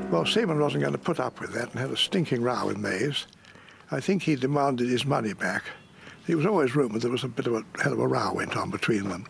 Well, Seaman wasn't going to put up with that and had a stinking row with Mays. I think he demanded his money back. It was always rumoured there was a bit of a hell of a row went on between them.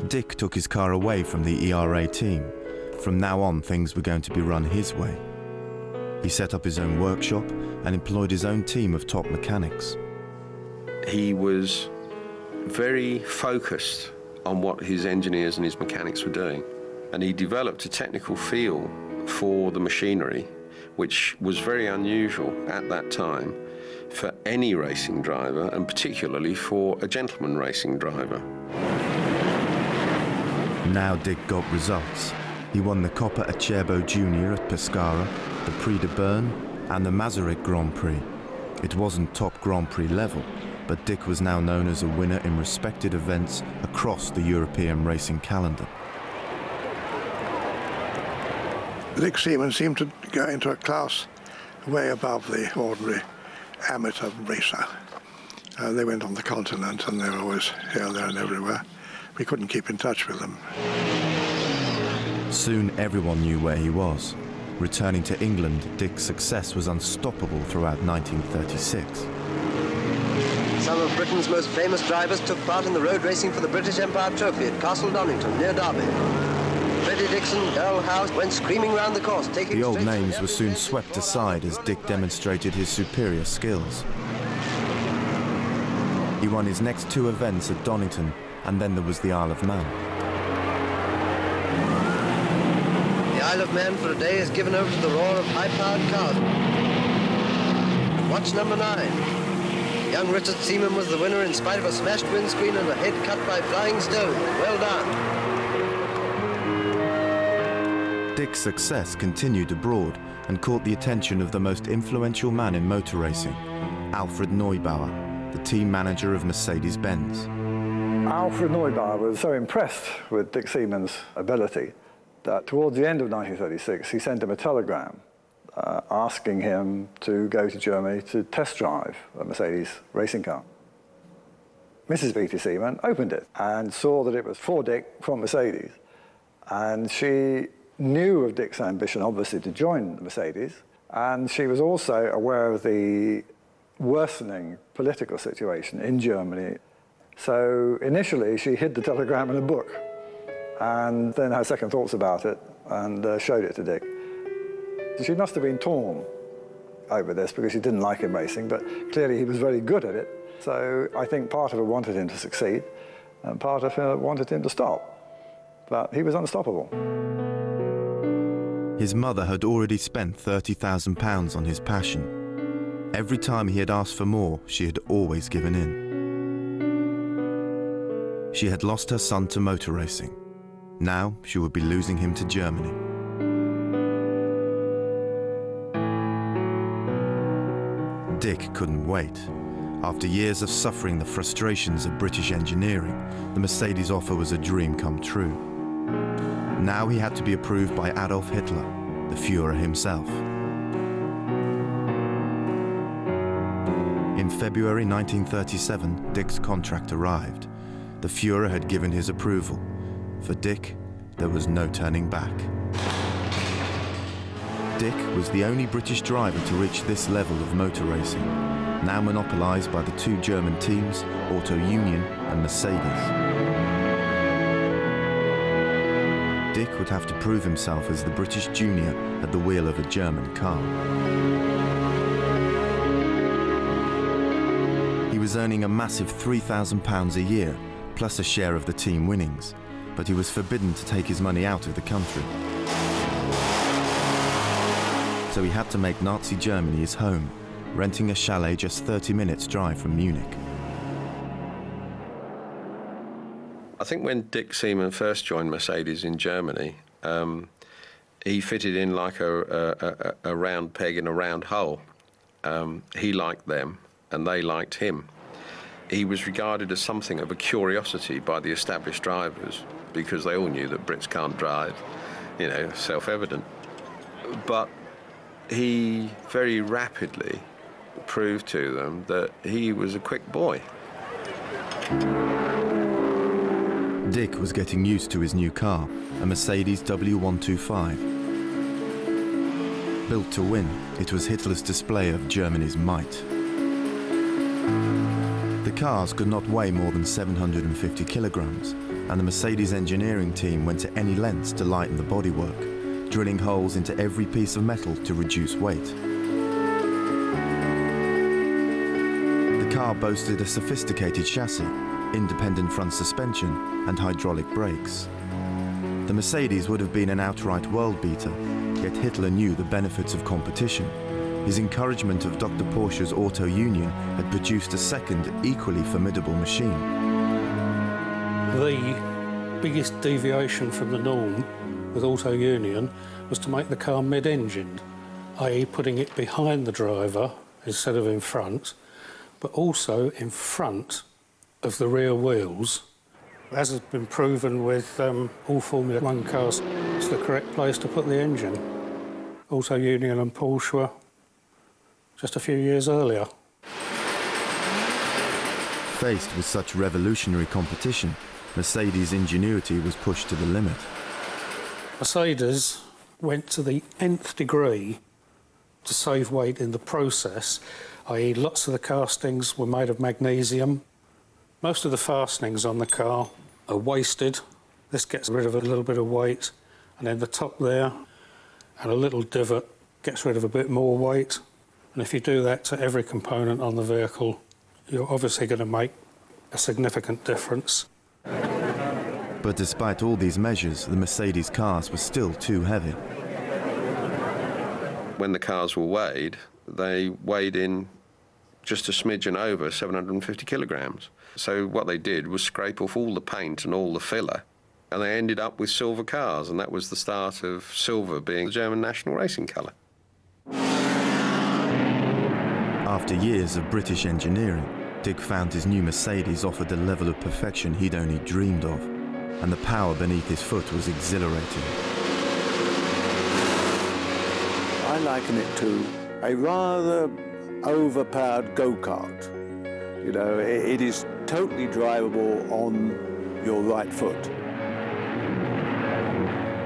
Dick took his car away from the ERA team. From now on, things were going to be run his way. He set up his own workshop and employed his own team of top mechanics. He was very focused on what his engineers and his mechanics were doing. And he developed a technical feel for the machinery, which was very unusual at that time for any racing driver, and particularly for a gentleman racing driver. Now Dick got results. He won the Coppa Acerbo Junior at Pescara, the Prix de Berne and the Masaryk Grand Prix. It wasn't top Grand Prix level, but Dick was now known as a winner in respected events across the European racing calendar. Dick Seaman seemed to go into a class way above the ordinary amateur racer. They went on the continent and they were always here, there and everywhere. We couldn't keep in touch with them. Soon everyone knew where he was. Returning to England, Dick's success was unstoppable throughout 1936. Some of Britain's most famous drivers took part in the road racing for the British Empire Trophy at Castle Donington, near Derby. Freddie Dixon, Earl House went screaming round the course, taking the old names were soon swept aside as Dick demonstrated his superior skills. He won his next 2 events at Donington, and then there was the Isle of Man. The Isle of Man for a day is given over to the roar of high-powered cars. Watch number 9. Young Richard Seaman was the winner in spite of a smashed windscreen and a head cut by flying stones. Well done. Dick's success continued abroad and caught the attention of the most influential man in motor racing, Alfred Neubauer, the team manager of Mercedes-Benz. Alfred Neubauer was so impressed with Dick Seaman's ability that towards the end of 1936 he sent him a telegram asking him to go to Germany to test drive a Mercedes racing car. Mrs. B.T. Seaman opened it and saw that it was for Dick from Mercedes, and she knew of Dick's ambition, obviously, to join the Mercedes, and she was also aware of the worsening political situation in Germany. So initially, she hid the telegram in a book, and then had second thoughts about it and showed it to Dick. She must have been torn over this because she didn't like him racing, but clearly he was very good at it. So I think part of her wanted him to succeed, and part of her wanted him to stop. But he was unstoppable. His mother had already spent £30,000 on his passion. Every time he had asked for more, she had always given in. She had lost her son to motor racing. Now she would be losing him to Germany. Dick couldn't wait. After years of suffering the frustrations of British engineering, the Mercedes offer was a dream come true. Now he had to be approved by Adolf Hitler, the Führer himself. In February 1937, Dick's contract arrived. The Führer had given his approval. For Dick, there was no turning back. Dick was the only British driver to reach this level of motor racing, now monopolised by the 2 German teams, Auto Union and Mercedes. Dick would have to prove himself as the British junior at the wheel of a German car. He was earning a massive £3,000 a year, plus a share of the team winnings, but he was forbidden to take his money out of the country. So he had to make Nazi Germany his home, renting a chalet just 30 minutes drive from Munich. I think when Dick Seaman first joined Mercedes in Germany, he fitted in like a round peg in a round hole. He liked them and they liked him. He was regarded as something of a curiosity by the established drivers because they all knew that Brits can't drive, you know, self-evident. But he very rapidly proved to them that he was a quick boy. Dick was getting used to his new car, a Mercedes W125. Built to win, it was Hitler's display of Germany's might. The cars could not weigh more than 750 kilograms, and the Mercedes engineering team went to any lengths to lighten the bodywork, drilling holes into every piece of metal to reduce weight. The car boasted a sophisticated chassis, independent front suspension and hydraulic brakes. The Mercedes would have been an outright world beater, yet Hitler knew the benefits of competition. His encouragement of Dr. Porsche's Auto Union had produced a second, equally formidable machine. The biggest deviation from the norm with Auto Union was to make the car mid-engined, i.e. putting it behind the driver instead of in front, but also in front of the rear wheels. As has been proven with all Formula One cars, it's the correct place to put the engine. Auto Union and Porsche were just a few years earlier. Faced with such revolutionary competition, Mercedes' ingenuity was pushed to the limit. Mercedes went to the nth degree to save weight in the process, i.e. lots of the castings were made of magnesium. Most of the fastenings on the car are wasted. This gets rid of a little bit of weight, and then the top there and a little divot gets rid of a bit more weight. And if you do that to every component on the vehicle, you're obviously going to make a significant difference. But despite all these measures, the Mercedes cars were still too heavy. When the cars were weighed, they weighed in just a smidgen over 750 kilograms. So what they did was scrape off all the paint and all the filler, and they ended up with silver cars, and that was the start of silver being the German national racing colour. After years of British engineering, Dick found his new Mercedes offered a level of perfection he'd only dreamed of, and the power beneath his foot was exhilarating. I liken it to a rather overpowered go-kart. You know, it is totally drivable on your right foot.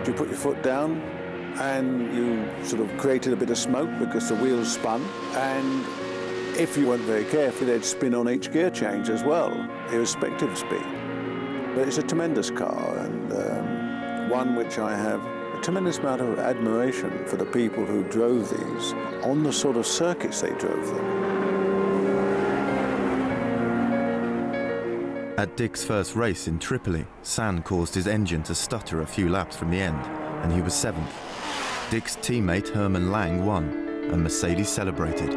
You put your foot down and you sort of created a bit of smoke because the wheels spun, and if you weren't very careful, they'd spin on each gear change as well, irrespective of speed. But it's a tremendous car, and one which I have a tremendous amount of admiration for the people who drove these on the sort of circuits they drove them. At Dick's first race in Tripoli, sand caused his engine to stutter a few laps from the end, and he was 7th. Dick's teammate Hermann Lang won, and Mercedes celebrated.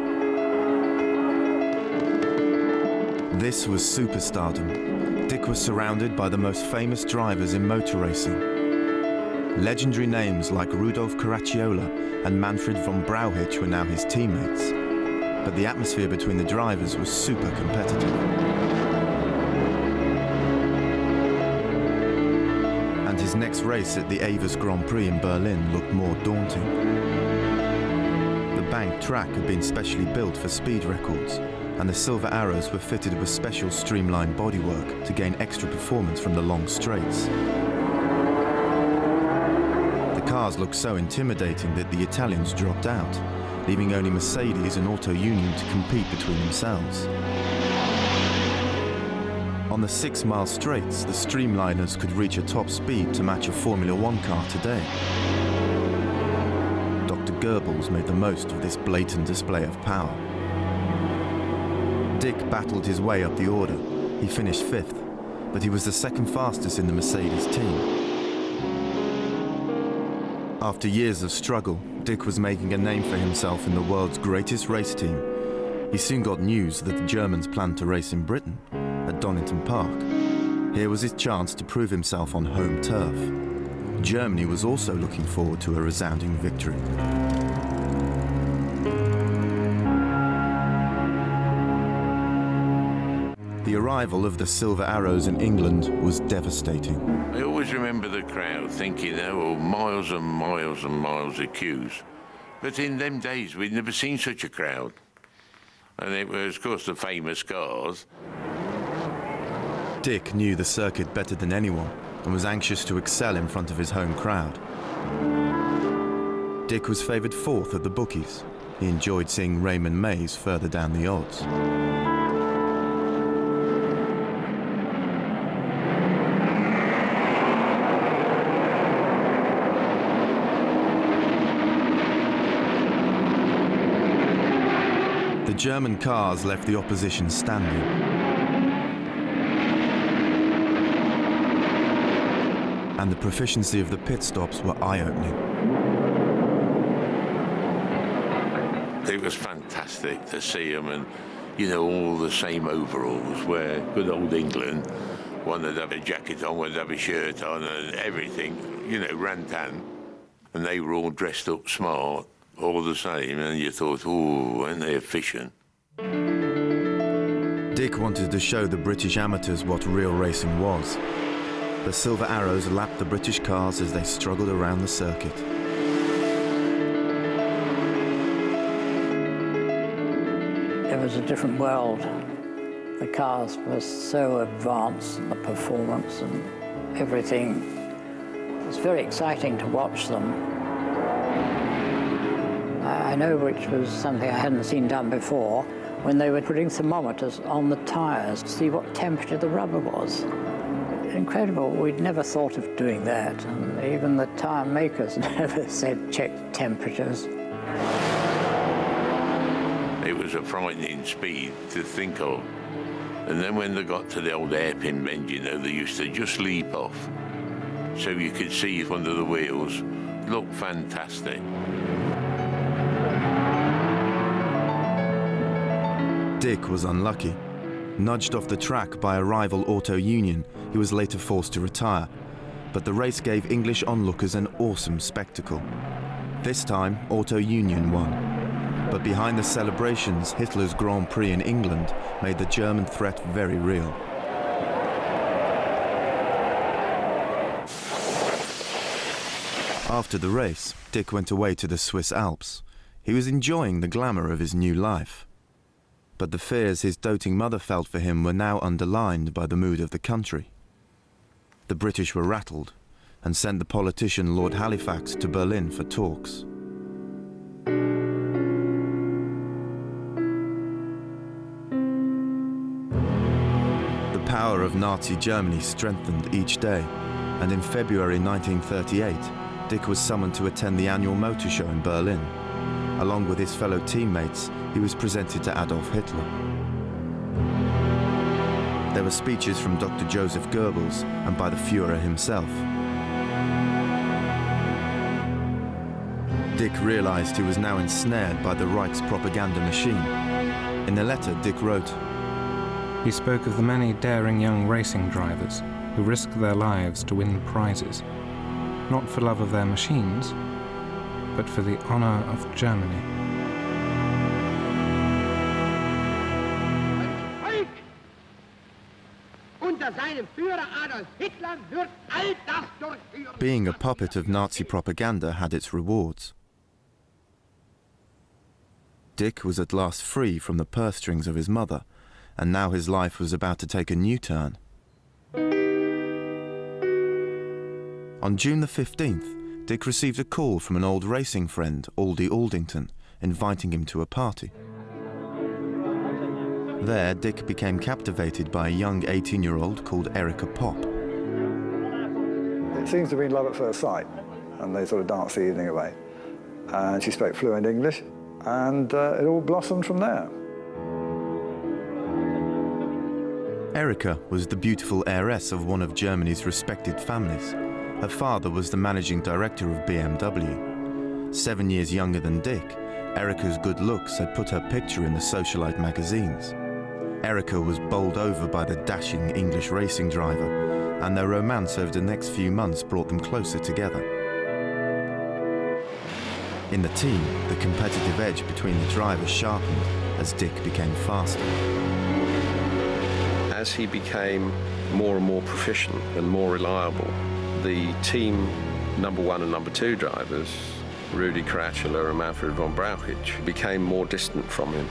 This was superstardom. Dick was surrounded by the most famous drivers in motor racing. Legendary names like Rudolf Caracciola and Manfred von Brauchitsch were now his teammates. But the atmosphere between the drivers was super competitive. And his next race at the Avers Grand Prix in Berlin looked more daunting. The banked track had been specially built for speed records, and the Silver Arrows were fitted with special streamlined bodywork to gain extra performance from the long straights. The cars looked so intimidating that the Italians dropped out, leaving only Mercedes and Auto Union to compete between themselves. On the 6-mile straights, the streamliners could reach a top speed to match a Formula One car today. Dr. Goebbels made the most of this blatant display of power. Dick battled his way up the order. He finished 5th, but he was the second fastest in the Mercedes team. After years of struggle, Dick was making a name for himself in the world's greatest race team. He soon got news that the Germans planned to race in Britain, at Donington Park. Here was his chance to prove himself on home turf. Germany was also looking forward to a resounding victory. The arrival of the Silver Arrows in England was devastating. I always remember the crowd thinking there were miles and miles and miles of queues. But in them days, we'd never seen such a crowd. And it was, of course, the famous cars. Dick knew the circuit better than anyone and was anxious to excel in front of his home crowd. Dick was favoured fourth at the bookies. He enjoyed seeing Raymond Mays further down the odds. The German cars left the opposition standing. And the proficiency of the pit stops were eye-opening. It was fantastic to see them, and, you know, all the same overalls, where good old England, one would have a jacket on, one would have a shirt on, and everything, you know, ran tan. And they were all dressed up smart, all the same, and you thought, oh, aren't they efficient? Dick wanted to show the British amateurs what real racing was. The Silver Arrows lapped the British cars as they struggled around the circuit. It was a different world. The cars were so advanced, and the performance and everything. It was very exciting to watch them. I know which was something I hadn't seen done before, when they were putting thermometers on the tyres to see what temperature the rubber was. Incredible. We'd never thought of doing that, and even the tyre makers never said check temperatures. It was a frightening speed to think of. And then when they got to the old hairpin bend, you know, they used to just leap off. So you could see under the wheels. Looked fantastic. Dick was unlucky. Nudged off the track by a rival auto union, he was later forced to retire. But the race gave English onlookers an awesome spectacle. This time, Auto Union won. But behind the celebrations, Hitler's Grand Prix in England made the German threat very real. After the race, Dick went away to the Swiss Alps. He was enjoying the glamour of his new life. But the fears his doting mother felt for him were now underlined by the mood of the country. The British were rattled and sent the politician Lord Halifax to Berlin for talks. The power of Nazi Germany strengthened each day, and in February 1938, Dick was summoned to attend the annual motor show in Berlin. Along with his fellow teammates, he was presented to Adolf Hitler. There were speeches from Dr. Joseph Goebbels and by the Führer himself. Dick realized he was now ensnared by the Reich's propaganda machine. In a letter, Dick wrote, He spoke of the many daring young racing drivers who risked their lives to win prizes, not for love of their machines, but for the honor of Germany. Being a puppet of Nazi propaganda had its rewards. Dick was at last free from the purse strings of his mother, and now his life was about to take a new turn. On June the 15th, Dick received a call from an old racing friend, Aldie Aldington, inviting him to a party. There, Dick became captivated by a young 18-year-old called Erica Popp. It seems to have been love at first sight, and they sort of danced the evening away. And she spoke fluent English, and it all blossomed from there. Erica was the beautiful heiress of one of Germany's respected families. Her father was the managing director of BMW. 7 years younger than Dick, Erica's good looks had put her picture in the socialite magazines. Erica was bowled over by the dashing English racing driver, and their romance over the next few months brought them closer together. In the team, the competitive edge between the drivers sharpened as Dick became faster. As he became more and more proficient and more reliable, the team number 1 and number 2 drivers, Rudi Caracciolo and Manfred von Brauchitsch, became more distant from him.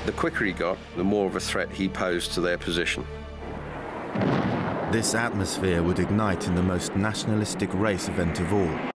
The quicker he got, the more of a threat he posed to their position. This atmosphere would ignite in the most nationalistic race event of all,